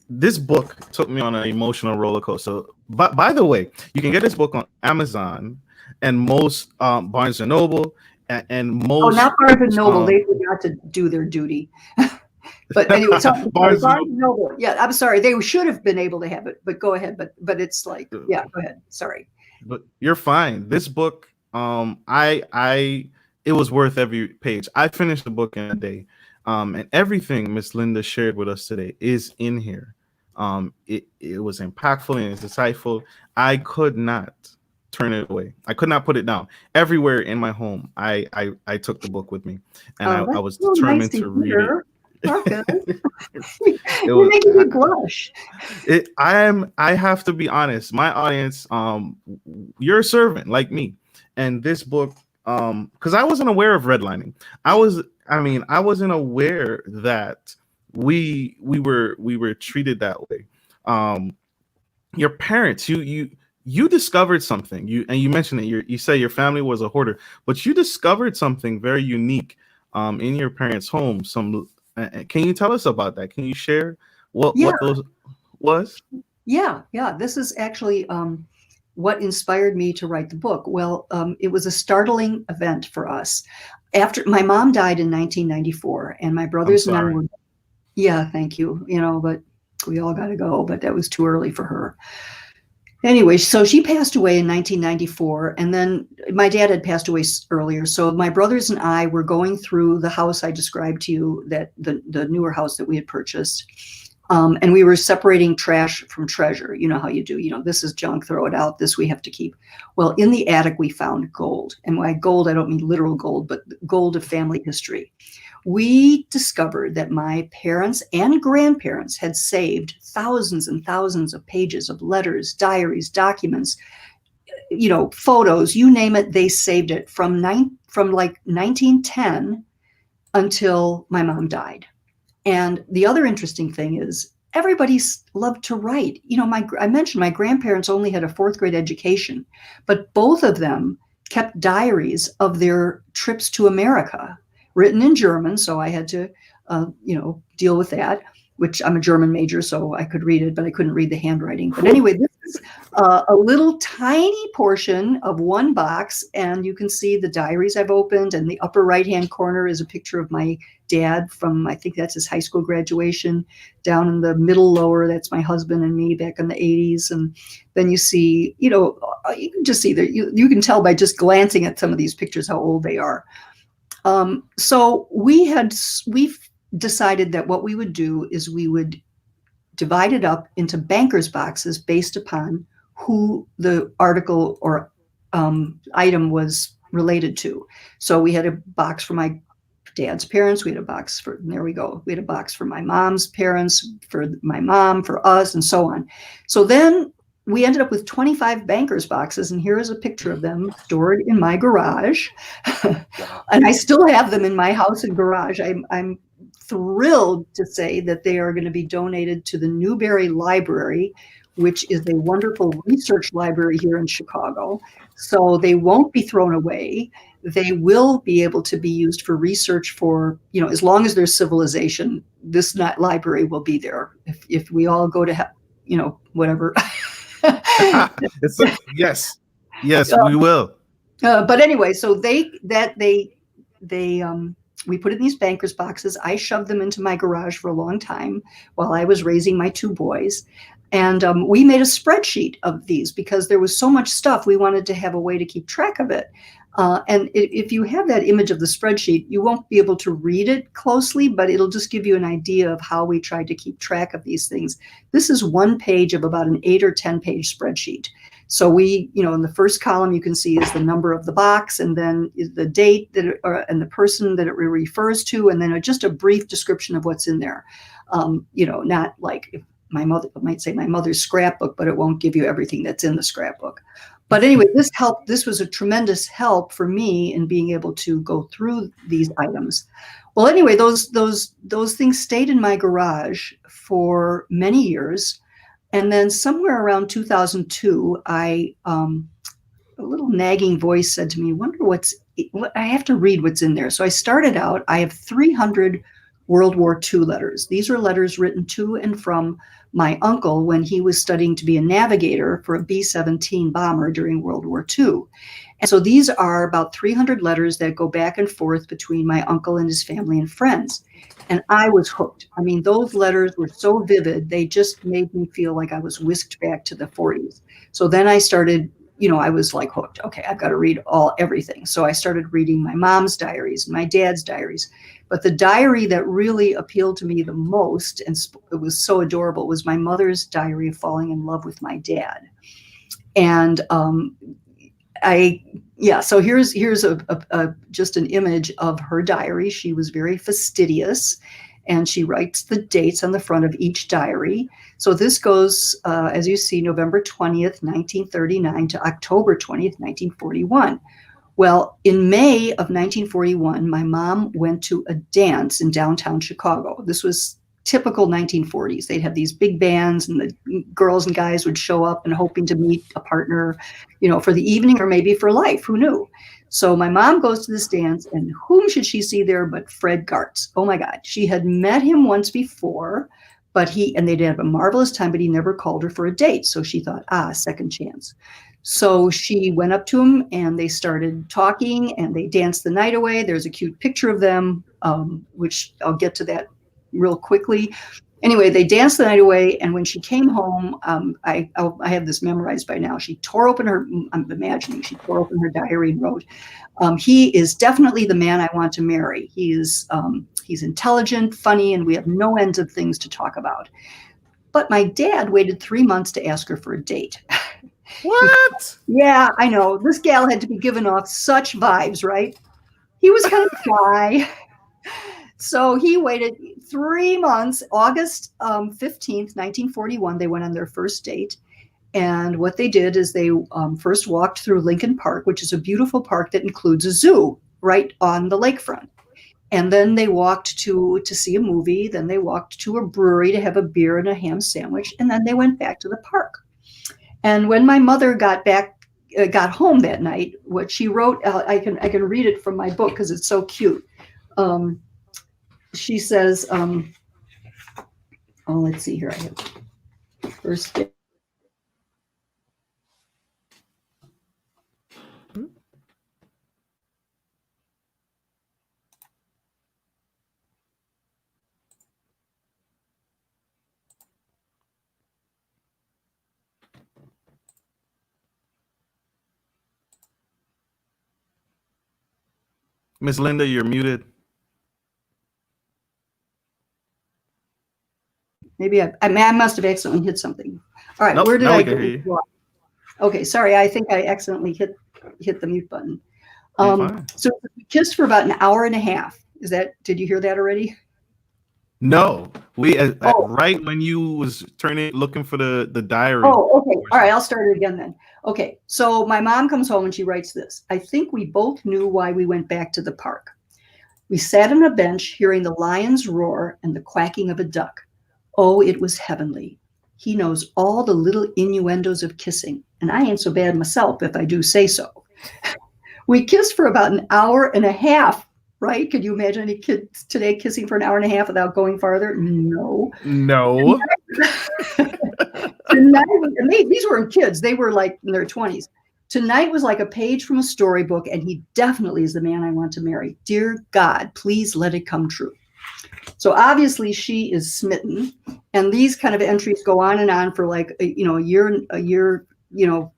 This book took me on an emotional roller coaster. But by the way, you can get this book on Amazon and most Barnes and Noble and most. Oh, not Barnes and Noble. They forgot to do their duty. But anyway, Barnes and Noble. Yeah, I'm sorry. They should have been able to have it. But go ahead. But it's like, yeah, go ahead. Sorry. But you're fine. This book, it was worth every page. I finished the book in a day. And everything Miss Linda shared with us today is in here. It was impactful and it's insightful. I could not turn it away. I could not put it down. Everywhere in my home, I took the book with me, and I was determined to read it. Okay. You're making me blush. I have to be honest. My audience, you're a servant like me, and this book, because I wasn't aware of redlining. I wasn't aware that we were treated that way. Your parents, you discovered something. You mentioned it. You say your family was a hoarder, but you discovered something very unique in your parents' home. Can you tell us about that? Can you share what those was? Yeah. This is actually what inspired me to write the book. Well, it was a startling event for us. After my mom died in 1994, and my brothers and I were. Yeah, thank you. But we all got to go. But that was too early for her. Anyway, so she passed away in 1994, and then my dad had passed away earlier. So my brothers and I were going through the house I described to you, that the newer house that we had purchased, and we were separating trash from treasure. You know how you do. This is junk, throw it out. This we have to keep. Well, in the attic we found gold, and by gold I don't mean literal gold, but gold of family history. We discovered that my parents and grandparents had saved thousands and thousands of pages of letters, diaries, documents, photos, you name it, they saved it from like 1910 until my mom died. And the other interesting thing is everybody's loved to write. I mentioned my grandparents only had a 4th grade education, but both of them kept diaries of their trips to America, written in German, so I had to, deal with that, which I'm a German major, so I could read it, but I couldn't read the handwriting. But anyway, this is a little tiny portion of one box, and you can see the diaries I've opened, and the upper right-hand corner is a picture of my dad from, I think that's his high school graduation. Down in the middle lower, that's my husband and me back in the 80s. And then you see, you can just see that you can tell by just glancing at some of these pictures how old they are. So we've decided that what we would do is we would divide it up into bankers boxes based upon who the article or item was related to. So we had a box for my dad's parents. We had a box for, there we go. We had a box for my mom's parents, for my mom, for us, and so on. So then we ended up with 25 bankers boxes, and here is a picture of them stored in my garage. And I still have them in my house and garage. I'm thrilled to say that they are going to be donated to the Newberry Library, which is a wonderful research library here in Chicago. So they won't be thrown away. They will be able to be used for research for, as long as there's civilization, this library will be there. If we all go to, whatever. Yes, we will. But anyway, so we put it in these bankers boxes. I shoved them into my garage for a long time while I was raising my two boys. And we made a spreadsheet of these because there was so much stuff. We wanted to have a way to keep track of it. And if you have that image of the spreadsheet, you won't be able to read it closely, but it'll just give you an idea of how we tried to keep track of these things. This is one page of about an 8 or 10 page spreadsheet. So we, in the first column, you can see is the number of the box, and then is the date and the person that it refers to, and then just a brief description of what's in there. Not like if my mother might say my mother's scrapbook, but it won't give you everything that's in the scrapbook. But anyway, this was a tremendous help for me in being able to go through these items. Well, anyway, those things stayed in my garage for many years. And then somewhere around 2002, a little nagging voice said to me, what I have to read what's in there. So I started out, I have 300 World War II letters. These are letters written to and from my uncle when he was studying to be a navigator for a B-17 bomber during World War II. And so these are about 300 letters that go back and forth between my uncle and his family and friends. And I was hooked. I mean, those letters were so vivid, they just made me feel like I was whisked back to the 40s. So then I started, I was like hooked. Okay, I've got to read everything. So I started reading my mom's diaries, my dad's diaries. But the diary that really appealed to me the most, and it was so adorable, was my mother's diary of falling in love with my dad. And so here's just an image of her diary. She was very fastidious, and she writes the dates on the front of each diary. So this goes, as you see, November 20th, 1939 to October 20th, 1941. Well, in May of 1941, my mom went to a dance in downtown Chicago. This was typical 1940s. They'd have these big bands, and the girls and guys would show up and hoping to meet a partner, for the evening or maybe for life. Who knew? So my mom goes to this dance, and whom should she see there but Fred Gartz? Oh my God. She had met him once before, and they'd have a marvelous time, but he never called her for a date. So she thought, second chance. So she went up to him, and they started talking, and they danced the night away. There's a cute picture of them, which I'll get to that real quickly. Anyway, they danced the night away, and when she came home, I have this memorized by now. She tore open she tore open her diary and wrote, "He is definitely the man I want to marry. He's intelligent, funny, and we have no end of things to talk about." But my dad waited 3 months to ask her for a date. What? Yeah, I know. This gal had to be giving off such vibes, right? He was kind of shy. So he waited 3 months. August 15th, 1941, they went on their first date. And what they did is they first walked through Lincoln Park, which is a beautiful park that includes a zoo right on the lakefront. And then they walked to see a movie. Then they walked to a brewery to have a beer and a ham sandwich. And then they went back to the park. And when my mother got home that night, what she wrote, I can read it from my book because it's so cute. She says, let's see here. I have first day. Miss Linda, you're muted. Maybe I must have accidentally hit something. All right, Nope, where did now I we can go? hear you. Okay, sorry. I think I accidentally hit the mute button. Fine. So we kissed for about an hour and a half. Did you hear that already? No, we Oh, right when you was looking for the diary. oh, okay. All right, I'll start it again then. Okay, so my mom comes home and she writes this. I think we both knew why we went back to the park. We sat on a bench hearing the lions roar and the quacking of a duck. Oh, it was heavenly. He knows all the little innuendos of kissing, and I ain't so bad myself if I do say so. We kissed for about an hour and a half, right? Could you imagine any kids today kissing for an hour and a half without going farther? No. No. These weren't kids. They were like in their 20s. Tonight was like a page from a storybook, and he definitely is the man I want to marry. Dear God, please let it come true. So obviously she is smitten, and these kind of entries go on and on for like a year,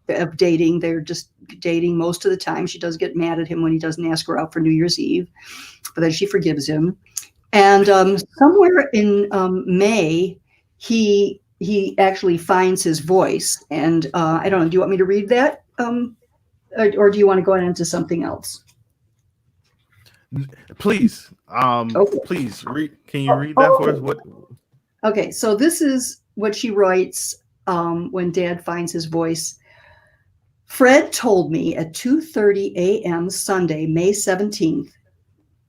of dating. They're just dating most of the time. She does get mad at him when he doesn't ask her out for New Year's Eve, but then she forgives him. And somewhere in May, he actually finds his voice. And I don't know. Do you want me to read that, or do you want to go into something else? Please, Okay. please read. Can you read that for us? What? Okay, so this is what she writes when Dad finds his voice. Fred told me at 2:30 a.m. Sunday, May 17th,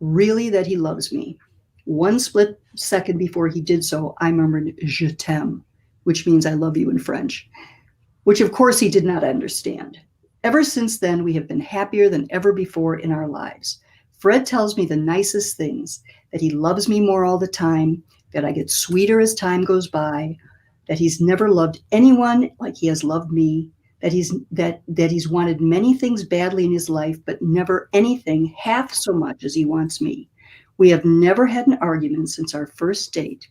really that he loves me. One split second before he did so, I murmured, "Je t'aime," which means I love you in French, which of course he did not understand. Ever since then, we have been happier than ever before in our lives. Fred tells me the nicest things, that he loves me more all the time, that I get sweeter as time goes by, that he's never loved anyone like he has loved me, that he's wanted many things badly in his life, but never anything half so much as he wants me. We have never had an argument since our first date,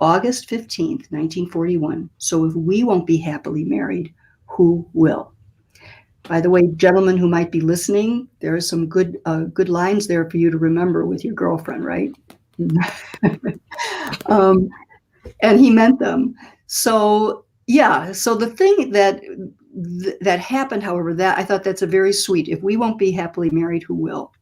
August 15th, 1941. So if we won't be happily married, who will? By the way, gentlemen who might be listening, there are some good lines there for you to remember with your girlfriend, right? And he meant them. So yeah. So the thing that happened, however, that I thought that's a very sweet. If we won't be happily married, who will?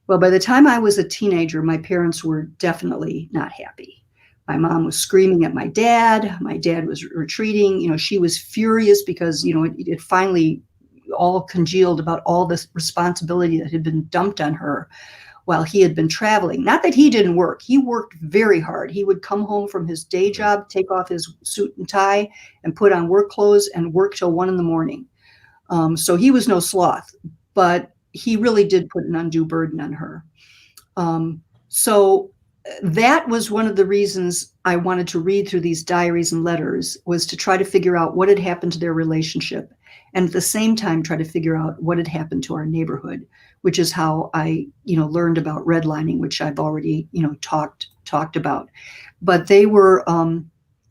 Well, by the time I was a teenager, my parents were definitely not happy. My mom was screaming at my dad. My dad was retreating. She was furious because, it finally all congealed about all this responsibility that had been dumped on her while he had been traveling. Not that he didn't work. He worked very hard. He would come home from his day job, take off his suit and tie, and put on work clothes and work till 1 a.m. So he was no sloth, but he really did put an undue burden on her. So that was one of the reasons I wanted to read through these diaries and letters, was to try to figure out what had happened to their relationship, and at the same time try to figure out what had happened to our neighborhood, which is how I, learned about redlining, which I've already, talked about. But they were,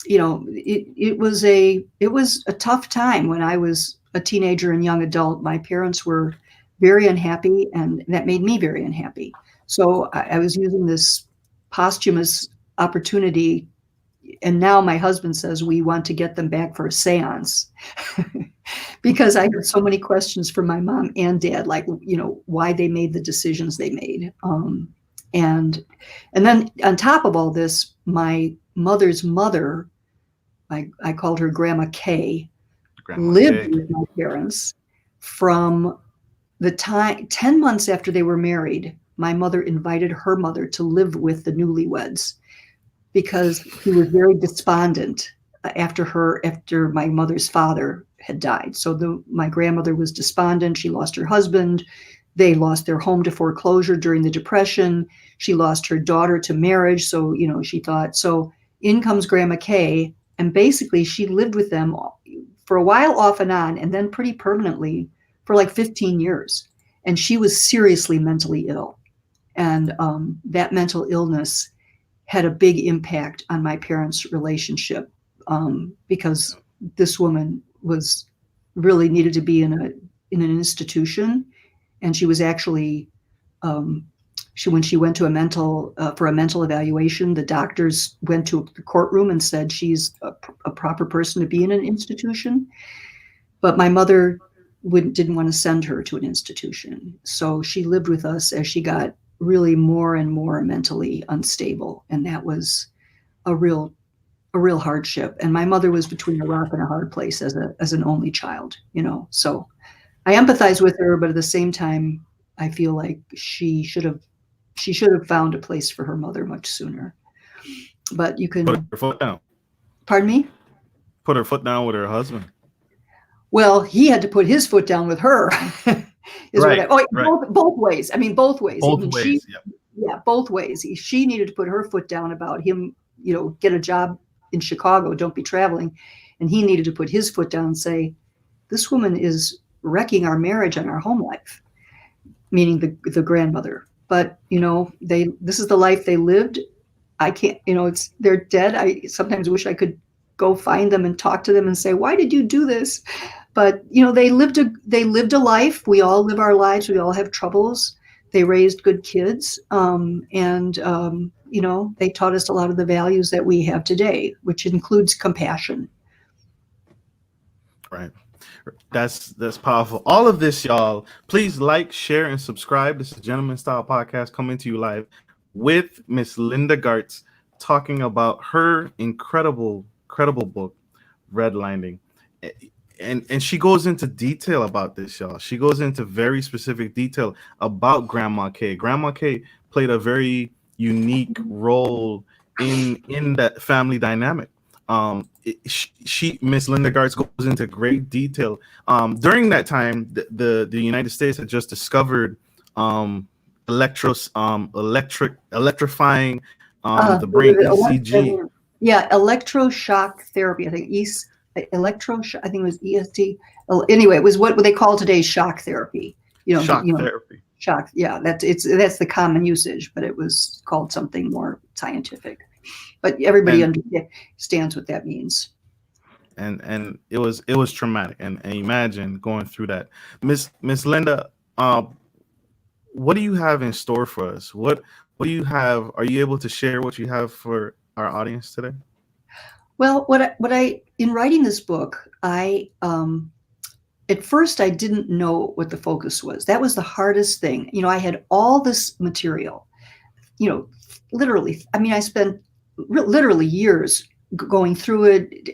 it was a tough time when I was a teenager and young adult. My parents were very unhappy, and that made me very unhappy. So I was using this posthumous opportunity, and now my husband says we want to get them back for a seance because I had so many questions from my mom and dad, like, why they made the decisions they made. And then on top of all this, my mother's mother, I called her Grandma Kay, lived with my parents from the time 10 months after they were married. My mother invited her mother to live with the newlyweds because he was very despondent after my mother's father had died. So my grandmother was despondent. She lost her husband. They lost their home to foreclosure during the Depression. She lost her daughter to marriage. So, she thought, so in comes Grandma Kay. And basically she lived with them for a while off and on, and then pretty permanently for like 15 years. And she was seriously mentally ill. And that mental illness had a big impact on my parents' relationship, because this woman was really needed to be in an institution. And she was actually, when she went to for a mental evaluation, the doctors went to the courtroom and said she's a proper person to be in an institution. But my mother didn't want to send her to an institution. So she lived with us as she got really more and more mentally unstable, and that was a real hardship. And my mother was between a rock and a hard place as an only child, So I empathize with her, but at the same time, I feel like she should have found a place for her mother much sooner. But you can put her foot down. Pardon me? Put her foot down with her husband. Well, he had to put his foot down with her. Right. Both ways. I mean, both ways. Both ways. Yeah, both ways. She needed to put her foot down about him, get a job in Chicago, don't be traveling. And he needed to put his foot down and say, this woman is wrecking our marriage and our home life, meaning the grandmother. But, this is the life they lived. I can't, they're dead. I sometimes wish I could go find them and talk to them and say, why did you do this? But, they lived a life. We all live our lives. We all have troubles. They raised good kids. They taught us a lot of the values that we have today, which includes compassion. Right. That's powerful. All of this, y'all, please like, share, and subscribe. This is Gentleman Style Podcast coming to you live with Miss Linda Gartz, talking about her incredible book, Redlining. And she goes into detail about this, y'all. She goes into very specific detail about Grandma Kay. Grandma Kay played a very unique role in that family dynamic. Miss Linda Gartz goes into great detail. During that time, the United States had just discovered electrifying the brain, ECG. Yeah, electroshock therapy. I think I think it was EST. Anyway, it was what they call today's shock therapy. Therapy. Shock. Yeah, that's the common usage, but it was called something more scientific. But everybody understands what that means. And it was traumatic. And imagine going through that. Miss Linda, what do you have in store for us? What do you have? Are you able to share what you have for our audience today? Well, in writing this book, at first I didn't know what the focus was. That was the hardest thing. I had all this material, literally. I mean, I spent literally years going through it,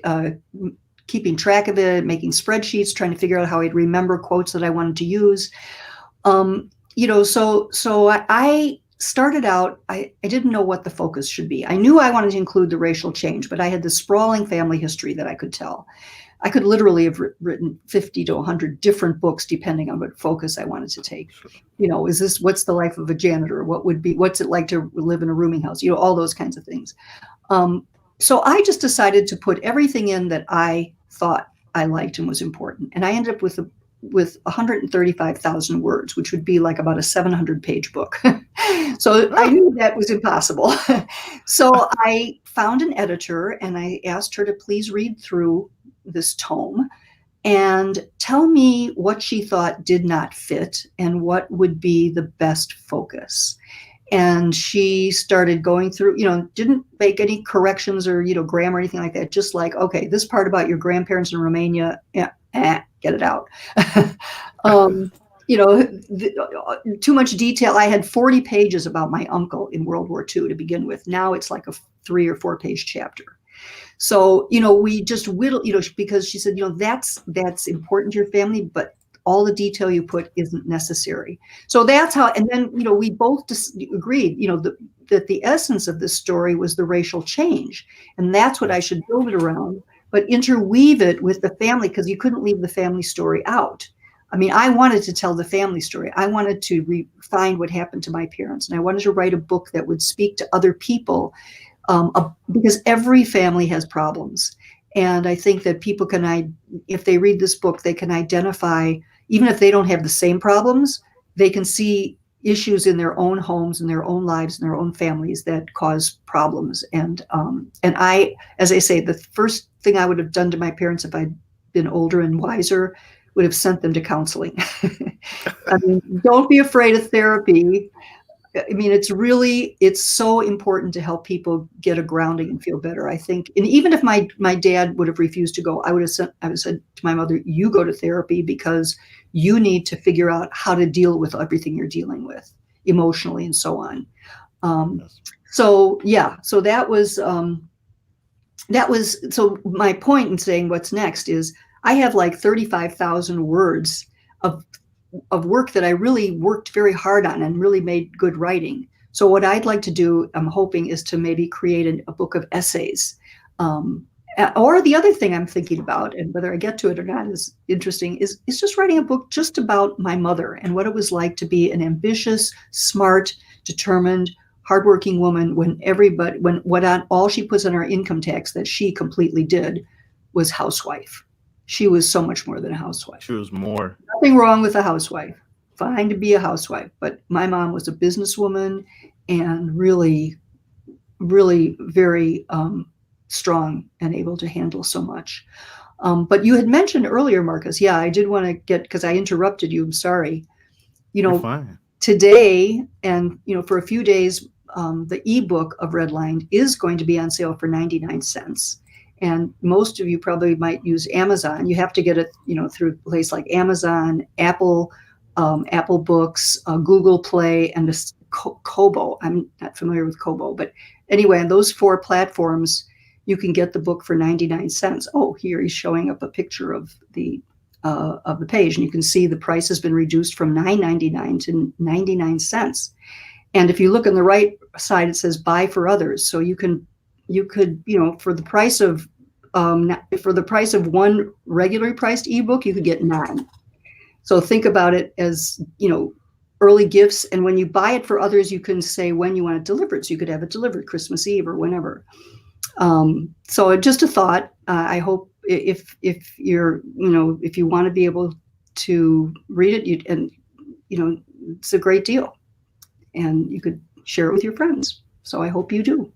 keeping track of it, making spreadsheets, trying to figure out how I'd remember quotes that I wanted to use. So I started out, I didn't know what the focus should be. I knew I wanted to include the racial change, but I had this sprawling family history that I could tell. I could literally have written 50 to 100 different books depending on what focus I wanted to take. What's the life of a janitor? What's it like to live in a rooming house? All those kinds of things. So I just decided to put everything in that I thought I liked and was important. And I ended up with 135,000 words, which would be like about a 700-page book. So I knew that was impossible. So I found an editor and I asked her to please read through this tome and tell me what she thought did not fit and what would be the best focus. And she started going through, didn't make any corrections or, grammar or anything like that. Just like, okay, this part about your grandparents in Romania, get it out. Too much detail. I had 40 pages about my uncle in World War II to begin with. Now it's like a 3 or 4 page chapter. So, we just whittle, because she said, that's important to your family, but all the detail you put isn't necessary. So that's how, and then, we both agreed, that the essence of this story was the racial change. And that's what I should build it around, but interweave it with the family, because you couldn't leave the family story out. I mean, I wanted to tell the family story. I wanted to find what happened to my parents. And I wanted to write a book that would speak to other people, because every family has problems. And I think that people if they read this book, they can identify, even if they don't have the same problems, they can see issues in their own homes, in their own lives, in their own families that cause problems. And I, as I say, the first thing I would have done to my parents if I'd been older and wiser would have sent them to counseling. I mean, don't be afraid of therapy. I mean, it's so important to help people get a grounding and feel better, I think. And even if my dad would have refused to go, I would have said to my mother, you go to therapy because you need to figure out how to deal with everything you're dealing with. emotionally and so on. Yes. So yeah, so that was so my point in saying what's next is I have like 35,000 words of work that I really worked very hard on and really made good writing. So what I'd like to do, I'm hoping, is to maybe create a book of essays. Or the other thing I'm thinking about, and whether I get to it or not is interesting, is just writing a book just about my mother and what it was like to be an ambitious, smart, determined, hardworking woman when all she puts on her income tax that she completely did was housewife. She was so much more than a housewife. She was more. Nothing wrong with a housewife. Fine to be a housewife, but my mom was a businesswoman and really, really very strong and able to handle so much. But you had mentioned earlier, Marcus. Yeah, I did want to because I interrupted you. I'm sorry. You're fine. Today and for a few days, the ebook of Redlined is going to be on sale for 99 cents. And most of you probably might use Amazon. You have to get it, through a place like Amazon, Apple Books, Google Play, and this Kobo. I'm not familiar with Kobo, but anyway, on those 4 platforms, you can get the book for 99 cents. Oh, here he's showing up a picture of the page, and you can see the price has been reduced from $9.99 to 99 cents. And if you look on the right side, it says "Buy for others." So you could, for the price of one regularly priced ebook, you could get 9. So think about it as early gifts. And when you buy it for others, you can say when you want it delivered. So you could have it delivered Christmas Eve or whenever. So just a thought. I hope if you're if you want to be able to read it, it's a great deal, and you could share it with your friends. So I hope you do.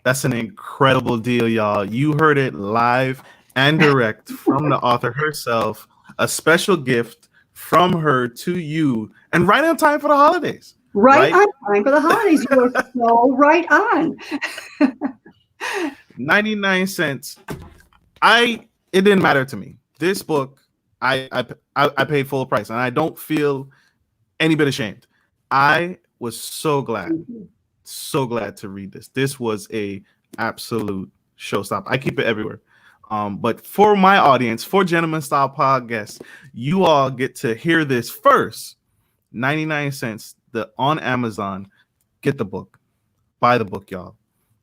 That's an incredible deal, y'all. You heard it live and direct from the author herself. A special gift from her to you, and right on time for the holidays. Right on time for the holidays. You are so right on. 99 cents. It didn't matter to me. This book, I paid full price, and I don't feel any bit ashamed. I was so glad to read this. This was a absolute showstopper. I keep it everywhere. But for my audience, for Gentleman Style Podcast, you all get to hear this first. 99 cents on Amazon. Get the book. Buy the book, y'all.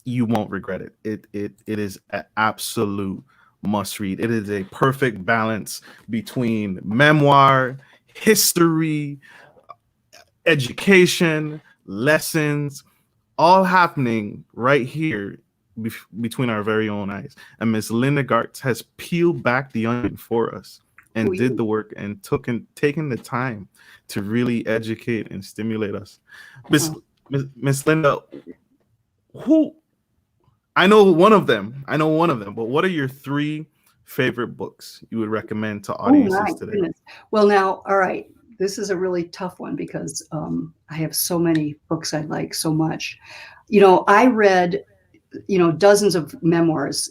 You won't regret it. It is an absolute must read. It is a perfect balance between memoir, history, education, lessons, all happening right here between our very own eyes. And Miss Linda Gartz has peeled back the onion for us and did the work and taken the time to really educate and stimulate us. Miss Linda, I know one of them, but what are your 3 favorite books you would recommend to audiences today? Goodness. Well, now, all right. This is a really tough one because I have so many books I like so much. I read, dozens of memoirs.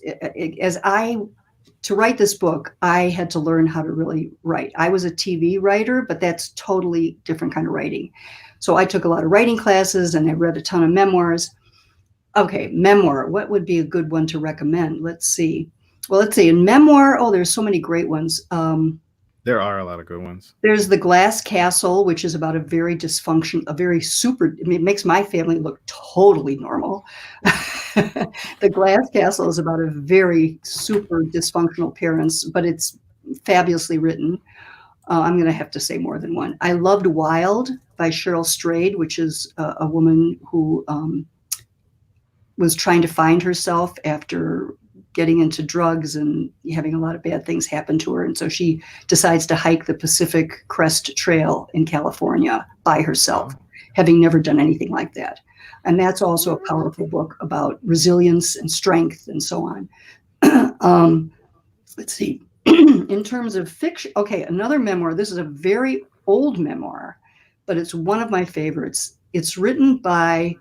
To write this book, I had to learn how to really write. I was a TV writer, but that's totally different kind of writing. So I took a lot of writing classes and I read a ton of memoirs. Okay, memoir. What would be a good one to recommend? Let's see. Well, let's see. In memoir, there's so many great ones. There are a lot of good ones. There's The Glass Castle, which is about it makes my family look totally normal. The Glass Castle is about a very super dysfunctional parents, but it's fabulously written. I'm going to have to say more than one. I loved Wild by Cheryl Strayed, which is a woman who was trying to find herself after getting into drugs and having a lot of bad things happen to her. And so she decides to hike the Pacific Crest Trail in California by herself, having never done anything like that. And that's also a powerful book about resilience and strength and so on. Let's see. In terms of fiction, okay, another memoir. This is a very old memoir, but it's one of my favorites. It's written by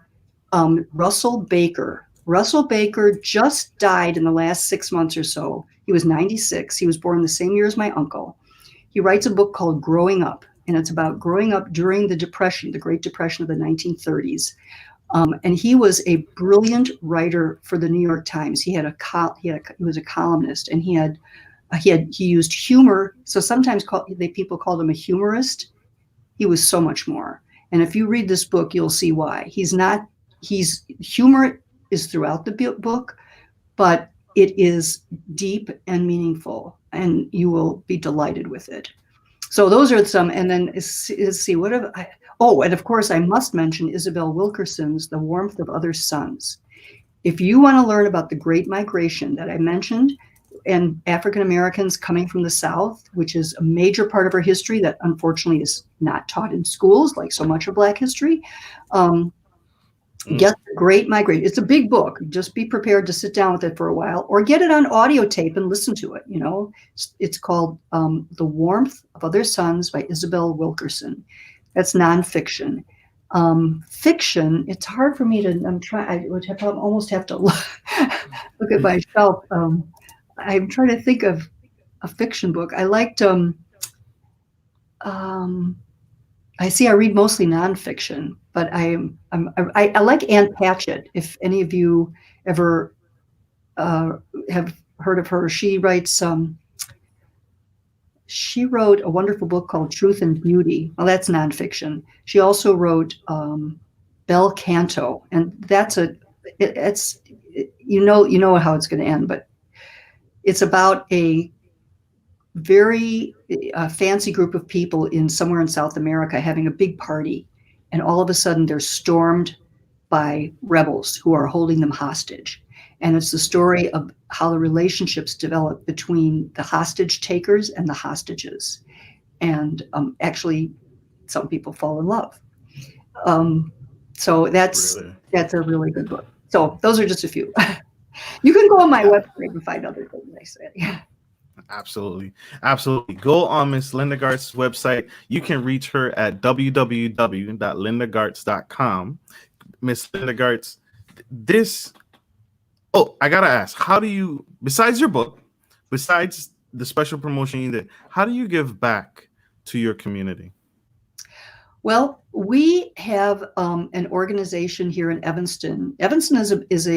Russell Baker. Russell Baker just died in the last 6 months or so. He was 96. He was born the same year as my uncle. He writes a book called Growing Up, and it's about growing up during the Depression, the Great Depression of the 1930s. And he was a brilliant writer for the New York Times. He was a columnist, and he used humor. So sometimes people called him a humorist. He was so much more. And if you read this book, you'll see why. Humor is throughout the book, but it is deep and meaningful, and you will be delighted with it. So those are some, and then let's see, what have I, oh, and of course I must mention Isabel Wilkerson's The Warmth of Other Suns. If you want to learn about the Great Migration that I mentioned, and African Americans coming from the South, which is a major part of our history that unfortunately is not taught in schools, like so much of Black history, get The Great Migration. It's a big book. Just be prepared to sit down with it for a while, or get it on audio tape and listen to it. You know, it's called The Warmth of Other Suns by Isabel Wilkerson. That's nonfiction. Fiction, it's hard for me to, I would almost have to look at my shelf. I'm trying to think of a fiction book. I liked, I read mostly nonfiction, but I like Ann Patchett. If any of you ever have heard of her, she wrote a wonderful book called Truth and Beauty. Well, that's nonfiction. She also wrote Bel Canto, and you know how it's going to end, but it's about a very fancy group of people somewhere in South America having a big party, and all of a sudden they're stormed by rebels who are holding them hostage. And it's the story of how the relationships develop between the hostage takers and the hostages. And actually, some people fall in love. So that's a really good book. So those are just a few. You can go on my website and find other things I said. Yeah. Absolutely. Go on Miss Linda Gartz's website. You can reach her at www.lindagartz.com. Miss Linda Gartz, I gotta ask, how do you, besides your book, besides the special promotion you did, how do you give back to your community? Well, we have an organization here in Evanston. Evanston is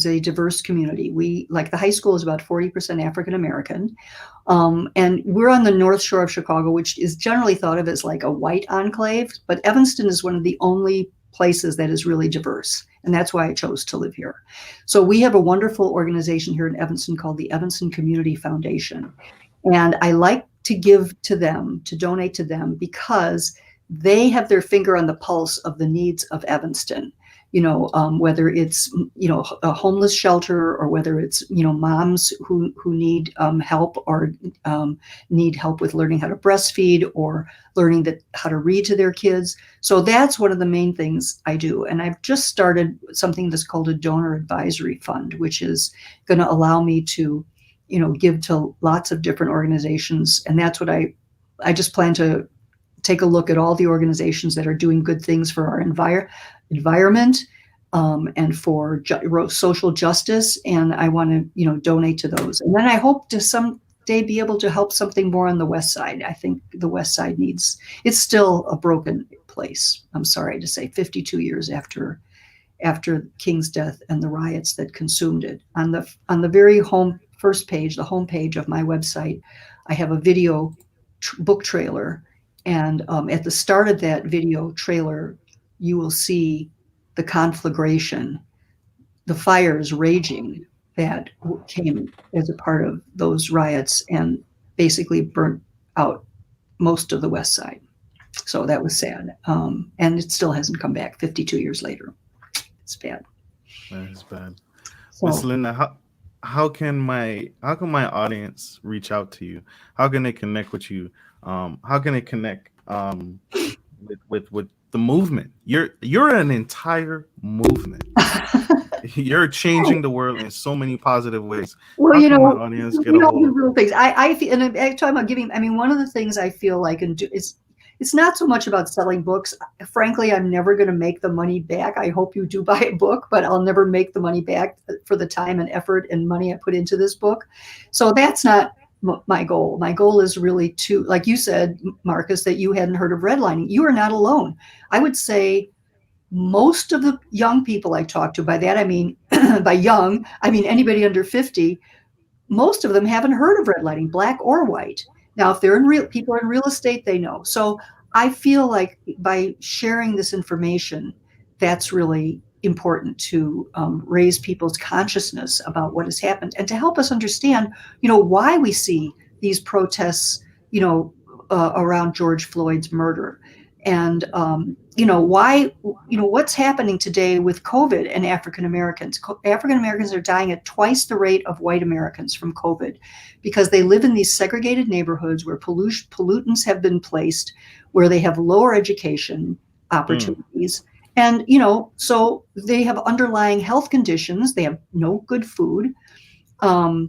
a diverse community. We, like, the high school is about 40% African American, and we're on the North Shore of Chicago, which is generally thought of as like a white enclave. But Evanston is one of the only places that is really diverse, and that's why I chose to live here. So we have a wonderful organization here in Evanston called the Evanston Community Foundation, and I like to give to them, to donate to them, because they have their finger on the pulse of the needs of Evanston, whether it's, a homeless shelter, or whether it's, moms who need help, or need help with learning how to breastfeed, or learning how to read to their kids. So that's one of the main things I do. And I've just started something that's called a donor advisory fund, which is going to allow me to, give to lots of different organizations. And that's what I just plan to take a look at all the organizations that are doing good things for our environment, and for social justice. And I want to, donate to those. And then I hope to someday be able to help something more on the West Side. I think the West Side it's still a broken place. I'm sorry to say, 52 years after King's death and the riots that consumed it. On the very first page, the homepage of my website, I have a video book trailer. And at the start of that video trailer, you will see the conflagration, the fires raging that came as a part of those riots and basically burnt out most of the West Side. So that was sad. And it still hasn't come back 52 years later. It's bad. That is bad. So, Miss Linda, how can my audience reach out to you? How can they connect with you? How can they connect with the movement? You're an entire movement. You're changing the world in so many positive ways. Well, my audience get a hold of little things. I feel, and I'm talking about giving. I mean, one of the things I feel like it's not so much about selling books. Frankly, I'm never going to make the money back. I hope you do buy a book, but I'll never make the money back for the time and effort and money I put into this book. So that's not my goal. My goal is really to, like you said, Marcus, that you hadn't heard of redlining. You are not alone. I would say most of the young people I talk to, by that I mean, by young, I mean anybody under 50, most of them haven't heard of redlining, black or white. Now, if they're in real, people are in real estate, they know. So I feel like by sharing this information, that's really important to raise people's consciousness about what has happened and to help us understand, why we see these protests, around George Floyd's murder. And, why, what's happening today with COVID and African Americans. African Americans are dying at twice the rate of white Americans from COVID because they live in these segregated neighborhoods where pollutants have been placed, where they have lower education opportunities. And, so they have underlying health conditions. They have no good food. No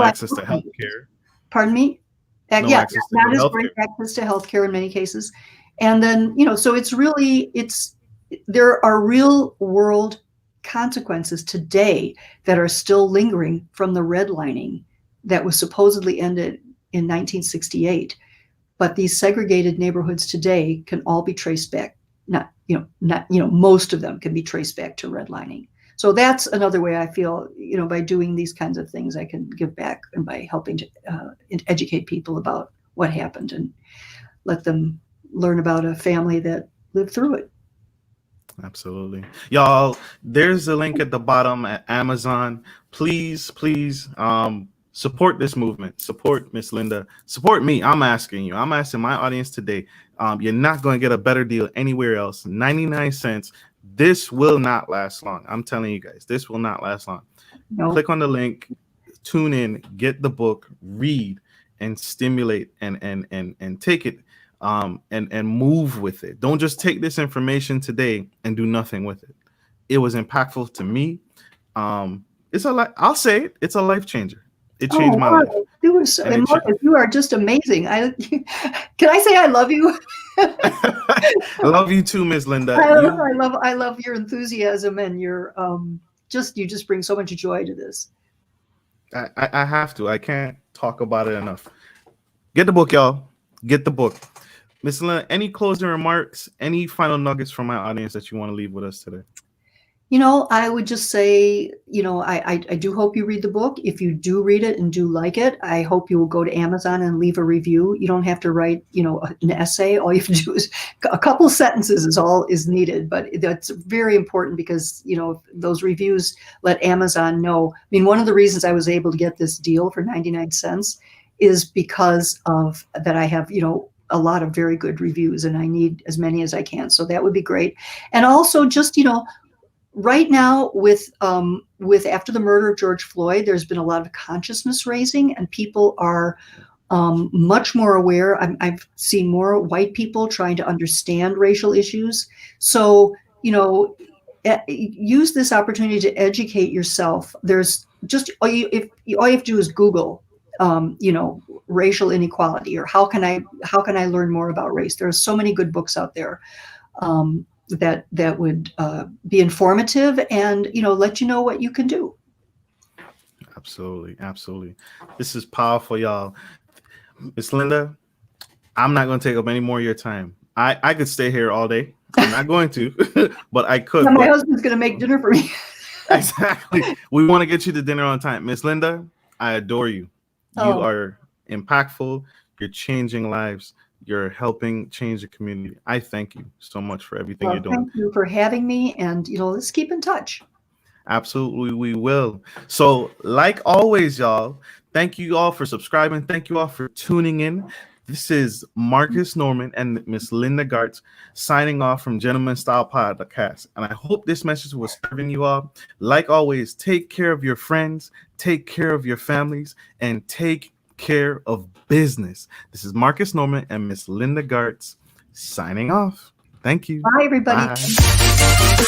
access to health care. Pardon me? No access to not as great access to health care in many cases. And then, so there are real world consequences today that are still lingering from the redlining that was supposedly ended in 1968. But these segregated neighborhoods today can all be traced back. Most of them can be traced back to redlining. So that's another way I feel, by doing these kinds of things, I can give back, and by helping to educate people about what happened and let them learn about a family that lived through it. Absolutely. Y'all, there's a link at the bottom at Amazon. Please, support this movement. Support Miss Linda. Support me. I'm asking my audience today. You're not going to get a better deal anywhere else. 99 cents. This will not last long. I'm telling you guys, this will not last long. No. Click on the link, tune in, get the book, read, and stimulate and take it and move with it. Don't just take this information today and do nothing with it. It was impactful to me. I'll say it. It's a life changer. It changed my life. You are just amazing. Can I say I love you? I love you too, Miss Linda. I love your enthusiasm and your you just bring so much joy to this. I have to. I can't talk about it enough. Get the book, y'all. Get the book. Miss Linda, any closing remarks, any final nuggets from my audience that you want to leave with us today? I would just say, I do hope you read the book. If you do read it and do like it, I hope you will go to Amazon and leave a review. You don't have to write, an essay. All you have to do is a couple sentences is needed. But that's very important because, those reviews let Amazon know. I mean, one of the reasons I was able to get this deal for 99 cents is because of that I have, a lot of very good reviews, and I need as many as I can. So that would be great. And also just, right now, with after the murder of George Floyd, there's been a lot of consciousness raising, and people are much more aware. I've seen more white people trying to understand racial issues. So, use this opportunity to educate yourself. There's just all you have to do is Google, racial inequality, or how can I learn more about race. There are so many good books out there. That would be informative and, let you know what you can do. Absolutely. This is powerful, y'all. Miss Linda, I'm not going to take up any more of your time. I could stay here all day. I'm not going to, but I could. Yeah, my husband's going to make dinner for me. Exactly. We want to get you to dinner on time. Miss Linda, I adore you. You are impactful. You're changing lives. You're helping change the community. I thank you so much for everything you're doing. Thank you for having me. And, let's keep in touch. Absolutely, we will. So, like always, y'all, thank you all for subscribing. Thank you all for tuning in. This is Marcus Norman and Miss Linda Gartz signing off from Gentleman Style Podcast. And I hope this message was serving you all. Like always, take care of your friends, take care of your families, and take care of business. This is Marcus Norman and Miss Linda Gartz signing off. Thank you. Bye, everybody. Bye.